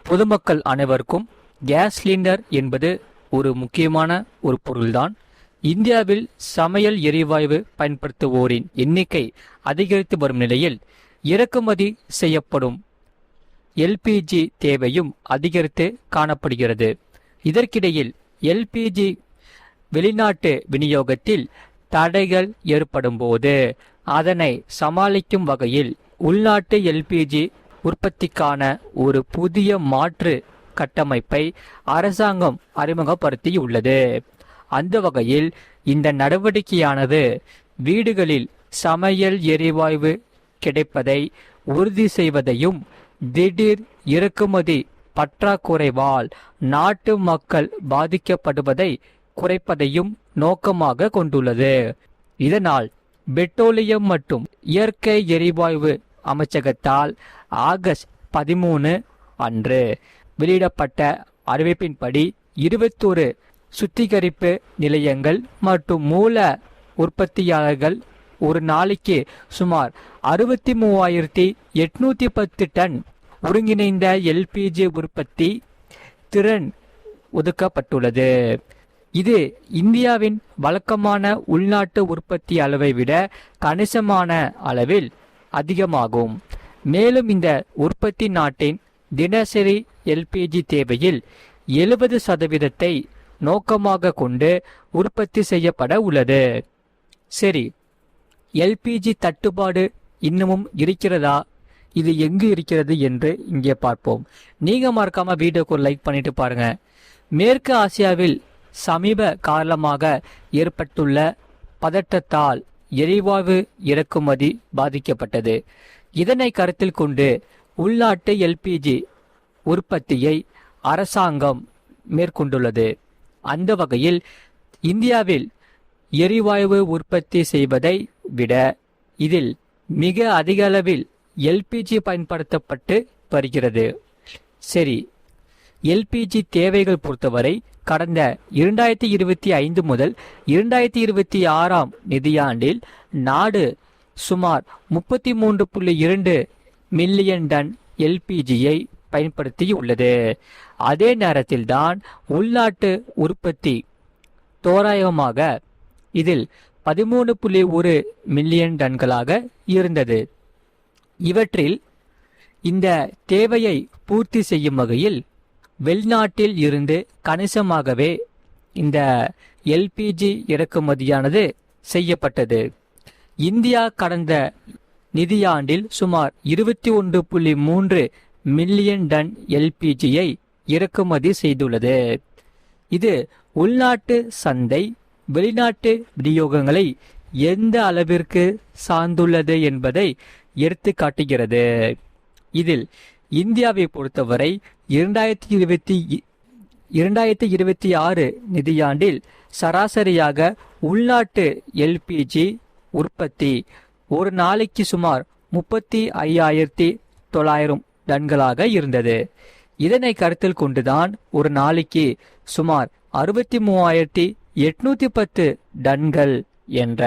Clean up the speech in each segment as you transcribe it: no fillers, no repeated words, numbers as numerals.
பொதுமக்கள் அனைவருக்கும் gas cylinder என்பது ஒரு முக்கியமான ஒரு பொருள்தான். இந்தியாவில் சமையல் எரிவாயு பயன்படுத்துவோரின் எண்ணிக்கை அதிகரித்து வரும் நிலையில் இறக்குமதி செய்யப்படும் எல்பிஜி தேவையும் அதிகரித்து காணப்படுகிறது. இதற்கிடையில் எல்பிஜி வெளிநாட்டு விநியோகத்தில் தடைகள் ஏற்படும் போது அதனை சமாளிக்கும் வகையில் உள்நாட்டு எல்பிஜி உற்பத்திக்கான ஒரு புதிய மாற்று கட்டமைப்பை அரசாங்கம் அறிமுகப்படுத்தியுள்ளது. அந்த வகையில் இந்த நடவடிக்கையானது வீடுகளில் சமையல் எரிவாயு கிடைப்பதை உறுதி செய்வதையும் திடீர் இறக்குமதி பற்றாக்குறைவால் நாட்டு மக்கள் பாதிக்கப்படுவதை குறைப்பதையும் நோக்கமாக கொண்டுள்ளது. இதனால் பெட்ரோலியம் மற்றும் இயற்கை எரிவாயு அமைச்சகத்தால் ஆகஸ்ட் 13 அன்று வெளியிடப்பட்ட அறிவிப்பின்படி 21 சுத்திகரிப்பு நிலையங்கள் மற்றும் மூல உற்பத்தியாளர்கள் ஒரு நாளைக்கு சுமார் 63,810 டன் ஒருங்கிணைந்த எல்பிஜி உற்பத்தி திறன் ஒதுக்கப்பட்டுள்ளது. இது இந்தியாவின் வழக்கமான உள்நாட்டு உற்பத்தி அளவை விட கணிசமான அளவில் அதிகமாகும். மேலும் இந்த உற்பத்தி நாட்டின் தினசரி எல்பிஜி தேவையில் 70% நோக்கமாக கொண்டு உற்பத்தி செய்யப்பட உள்ளது. சரி, எல்பிஜி தட்டுப்பாடு இன்னமும் இருக்கிறதா? இது எங்கு இருக்கிறது என்று இங்கே பார்ப்போம். நீங்க மறக்காம வீடியோக்கு ஒரு லைக் பண்ணிட்டு பாருங்க. மேற்கு ஆசியாவில் சமீப காலமாக ஏற்பட்டுள்ள பதட்டத்தால் எரிவாயு இறக்குமதி பாதிக்கப்பட்டது. இதனை கருத்தில் கொண்டு உள்நாட்டு எல்பிஜி உற்பத்தியை அரசாங்கம் மேற்கொண்டுள்ளது. அந்த வகையில் இந்தியாவில் எரிவாயு உற்பத்தி செய்வதை விட இதில் மிக அதிக அளவில் எல்பிஜி பயன்படுத்தப்பட்டு வருகிறது. சரி, எல்பிஜி தேவைகள் பொறுத்தவரை கடந்த 2025 முதல் 2026 நிதியாண்டில் நாடு சுமார் 33.2 மில்லியன் டன் எல்பிஜியை பயன்படுத்தியுள்ளது. அதே நேரத்தில்தான் உள்நாட்டு உற்பத்தி தோராயமாக இதில் 13.1 மில்லியன் டன்களாக இருந்தது. இவற்றில் இந்த தேவையை பூர்த்தி செய்யும் வகையில் வெளிநாட்டில் இருந்து கணிசமாகவே இந்த எல்பிஜி இறக்குமதியானது செய்யப்பட்டது. இந்தியா கடந்த நிதியாண்டில் சுமார் 21.3 மில்லியன் டன் எல்பிஜியை இறக்குமதி செய்துள்ளது. இது உள்நாட்டு சந்தை வெளிநாட்டு விநியோகங்களை எந்த அளவிற்கு சார்ந்துள்ளது என்பதை எடுத்து காட்டுகிறது. இதில் இந்தியாவை பொறுத்தவரை 2026 நிதியாண்டில் சராசரியாக உள்நாட்டு எல்பிஜி உற்பத்தி ஒரு நாளைக்கு சுமார் 35,900 டன்களாக இருந்தது. இதனை கருத்தில் கொண்டுதான் ஒரு நாளைக்கு சுமார் 63,810 டன்கள் என்ற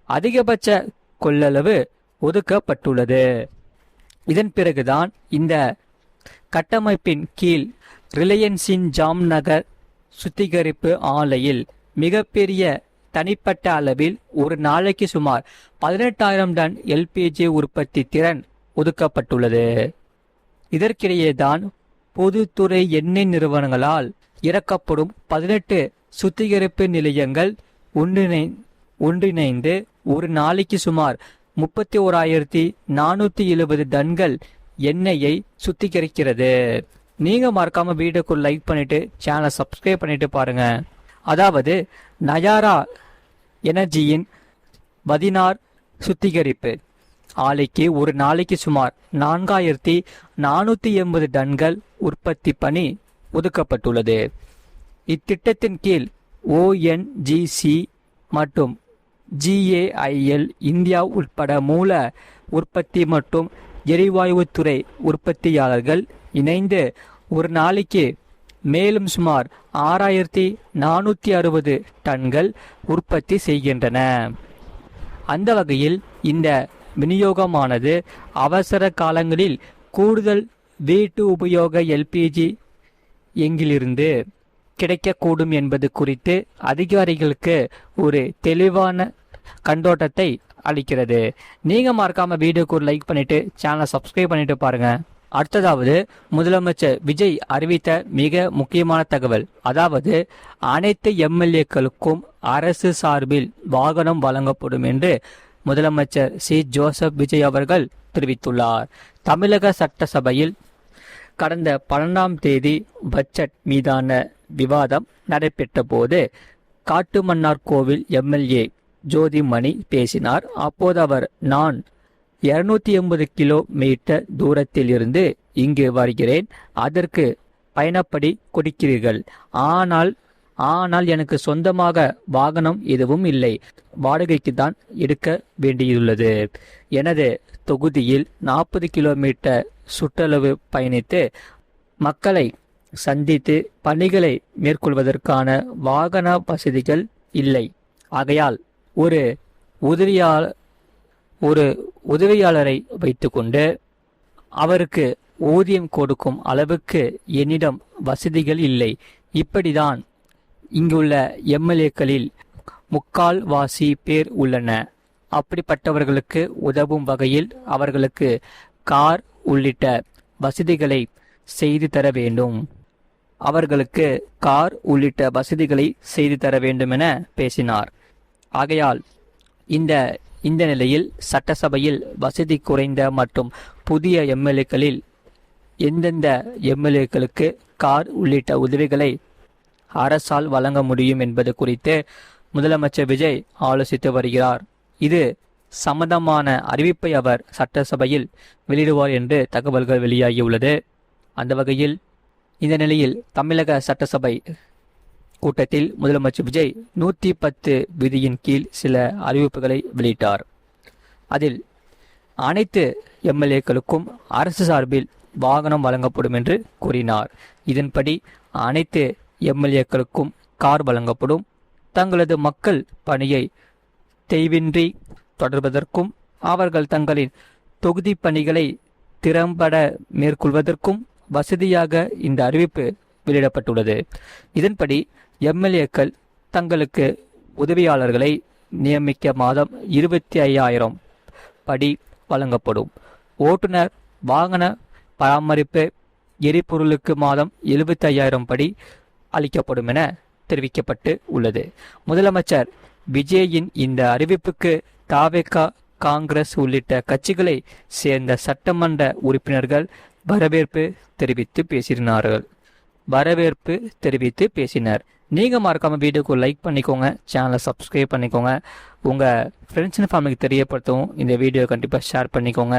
அதிகபட்ச கொள்ளளவு ஒதுக்கப்பட்டுள்ளது. இதன் பிறகுதான் இந்த கட்டமைப்பின் கீழ் ரிலையன்ஸின் ஜாம்நகர் சுத்திகரிப்பு ஆலையில் மிகப்பெரிய தனிப்பட்ட அளவில் ஒரு நாளைக்கு சுமார் 18,000 டன் எல்பிஜி உற்பத்தி திறன் ஒதுக்கப்பட்டுள்ளது. இதற்கிடையேதான் பொதுத்துறை எண்ணெய் நிறுவனங்களால் இறக்கப்படும் 18 சுத்திகரிப்பு நிலையங்கள் ஒன்றிணைந்து ஒரு நாளைக்கு சுமார் 31,470 டன்கள் எண்ணெயை சுத்திகரிக்கிறது. நீங்க மறக்காம வீடியோக்கு லைக் பண்ணிட்டு சேனலை சப்ஸ்கிரைப் பண்ணிட்டு பாருங்க. அதாவது நயாரா எனர்ஜியின் பதினார் சுத்திகரிப்பு ஆலைக்கு ஒரு நாளைக்கு சுமார் 4,480 டன்கள் உற்பத்தி பணி ஒதுக்கப்பட்டுள்ளது. இத்திட்டத்தின் கீழ் ONGC மற்றும் GAIL இந்தியா உட்பட மூல உற்பத்தி மற்றும் எரிவாயுத்துறை உற்பத்தியாளர்கள் இணைந்து ஒரு நாளைக்கு மேலும் சுமார் 6,460 டன்கள் உற்பத்தி செய்கின்றன. அந்த வகையில் இந்த விநியோகமானது அவசர காலங்களில் கூடுதல் வீட்டு உபயோக எல்பிஜி எங்கிலிருந்து கிடைக்கக்கூடும் என்பது குறித்து அதிகாரிகளுக்கு ஒரு தெளிவான கண்ணோட்டத்தை அளிக்கிறது. நீங்க மறக்காம வீடியோக்கு ஒரு லைக் பண்ணிட்டு சேனலை சப்ஸ்கிரைப் பண்ணிட்டு பாருங்க. அடுத்ததாவது முதலமைச்சர் விஜய் அறிவித்த மிக முக்கியமான தகவல், அதாவது அனைத்து எம்எல்ஏக்களுக்கும் அரசு சார்பில் வாகனம் வழங்கப்படும் என்று முதலமைச்சர் சி ஜோசப் விஜய் அவர்கள் தெரிவித்துள்ளார். தமிழக சட்டசபையில் கடந்த 12ஆம் தேதி பட்ஜெட் மீதான விவாதம் நடைபெற்ற போது காட்டுமன்னார் கோவில் எம்எல்ஏ ஜோதிமணி பேசினார். அப்போது அவர், நான் 280 கிலோமீட்டர் தூரத்தில் இருந்து இங்கு வருகிறேன், அதற்கு பயணப்படி கொடுக்கிறீர்கள், ஆனால் எனக்கு சொந்தமாக வாகனம் எதுவும் இல்லை, வாடகைக்கு தான் எடுக்க வேண்டியுள்ளது. எனது தொகுதியில் 40 கிலோமீட்டர் சுற்றளவு பயணித்து மக்களை சந்தித்து பணிகளை மேற்கொள்வதற்கான வாகன வசதிகள் இல்லை. ஆகையால் ஒரு உதவியாளரை வைத்துக்கொண்டு அவருக்கு ஊதியம் கொடுக்கும் அளவுக்கு என்னிடம் வசதிகள் இல்லை. இப்படிதான் இங்குள்ள எம்எல்ஏக்களில் முக்கால்வாசி பேர் உள்ளன. அப்படிப்பட்டவர்களுக்கு உதவும் வகையில் அவர்களுக்கு கார் உள்ளிட்ட வசதிகளை செய்து தர வேண்டும். என பேசினார். ஆகையால் இந்த நிலையில் சட்டசபையில் வசதி குறைந்த மற்றும் புதிய எம்எல்ஏக்களில் எந்தெந்த எம்எல்ஏக்களுக்கு கார் உள்ளிட்ட உதவிகளை அரசால் வழங்க முடியும் என்பது குறித்து முதலமைச்சர் விஜய் ஆலோசித்து வருகிறார். இது சம்பந்தமான அறிவிப்பை அவர் சட்டசபையில் வெளியிடுவார் என்று தகவல்கள் வெளியாகியுள்ளது. அந்த வகையில் இந்த நிலையில் தமிழக சட்டசபை கூட்டத்தில் முதலமைச்சர் விஜய் 110 விதியின் கீழ் சில அறிவிப்புகளை வெளியிட்டார். அதில் அனைத்து எம்எல்ஏக்களுக்கும் அரசு சார்பில் வாகனம் வழங்கப்படும் என்று கூறினார். இதன்படி அனைத்து எம்எல்ஏக்களுக்கும் கார் வழங்கப்படும். தங்களது மக்கள் பணியை தேய்வின்றி தொடர்வதற்கும் அவர்கள் தங்களின் தொகுதி பணிகளை திறம்பட மேற்கொள்வதற்கும் வசதியாக இந்த அறிவிப்பு வெளியிடப்பட்டுள்ளது. இதன்படி எம்எல்ஏக்கள் தங்களுக்கு உதவியாளர்களை நியமிக்க மாதம் 25,000 படி வழங்கப்படும். ஓட்டுநர் வாகன பராமரிப்பு எரிபொருளுக்கு மாதம் 75,000 படி அளிக்கப்படும் என தெரிவிக்கப்பட்டு உள்ளது. முதலமைச்சர் விஜயின் இந்த அறிவிப்புக்கு தவேக, காங்கிரஸ் உள்ளிட்ட கட்சிகளை சேர்ந்த சட்டமன்ற உறுப்பினர்கள் வரவேற்பு தெரிவித்து பேசினர். நீங்க மறக்காம வீடியோக்கு லைக் பண்ணிக்கோங்க, சேனலை சப்ஸ்கிரைப் பண்ணிக்கோங்க. உங்க ஃப்ரெண்ட்ஸ் அண்ட் ஃபேமிலிக்கு தெரியப்படுத்தவும் இந்த வீடியோ கண்டிப்பாக ஷேர் பண்ணிக்கோங்க.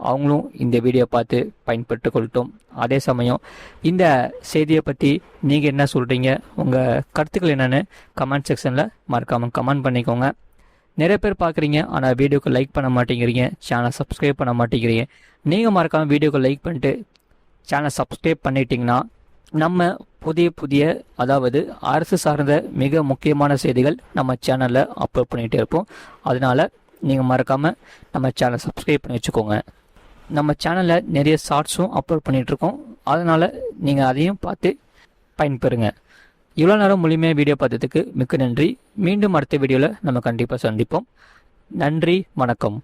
அவங்களும் இந்த வீடியோ பார்த்து பயன்பட்டு கொள்ளட்டும். அதே சமயம் இந்த செய்தியை பற்றி நீங்கள் என்ன சொல்கிறீங்க, உங்கள் கருத்துக்கள் என்னென்னு கமெண்ட் செக்ஷனில் மறக்காமல் கமெண்ட் பண்ணிக்கோங்க. நிறைய பேர் பார்க்குறீங்க, ஆனால் வீடியோக்கு லைக் பண்ண மாட்டேங்கிறீங்க, சேனலை சப்ஸ்கிரைப் பண்ண மாட்டேங்கிறீங்க. நீங்கள் மறக்காமல் வீடியோக்கு லைக் பண்ணிட்டு சேனலை சப்ஸ்கிரைப் பண்ணிட்டீங்கன்னா நம்ம புதிய அதாவது அரசு சார்ந்த மிக முக்கியமான செய்திகள் நம்ம சேனலில் அப்லோட் பண்ணிகிட்டே இருப்போம். அதனால் நீங்கள் மறக்காமல் நம்ம சேனலை சப்ஸ்கிரைப் பண்ணி வச்சுக்கோங்க. நம்ம சேனலில் நிறைய ஷார்ட்ஸும் அப்லோட் பண்ணிகிட்ருக்கோம். அதனால் நீங்கள் அதையும் பார்த்து பயன்பெறுங்க. இவ்வளோ நேரம் முழுமையாக வீடியோ பார்த்ததுக்கு மிக்க நன்றி. மீண்டும் அடுத்த வீடியோவில் நம்ம கண்டிப்பாக சந்திப்போம். நன்றி, வணக்கம்.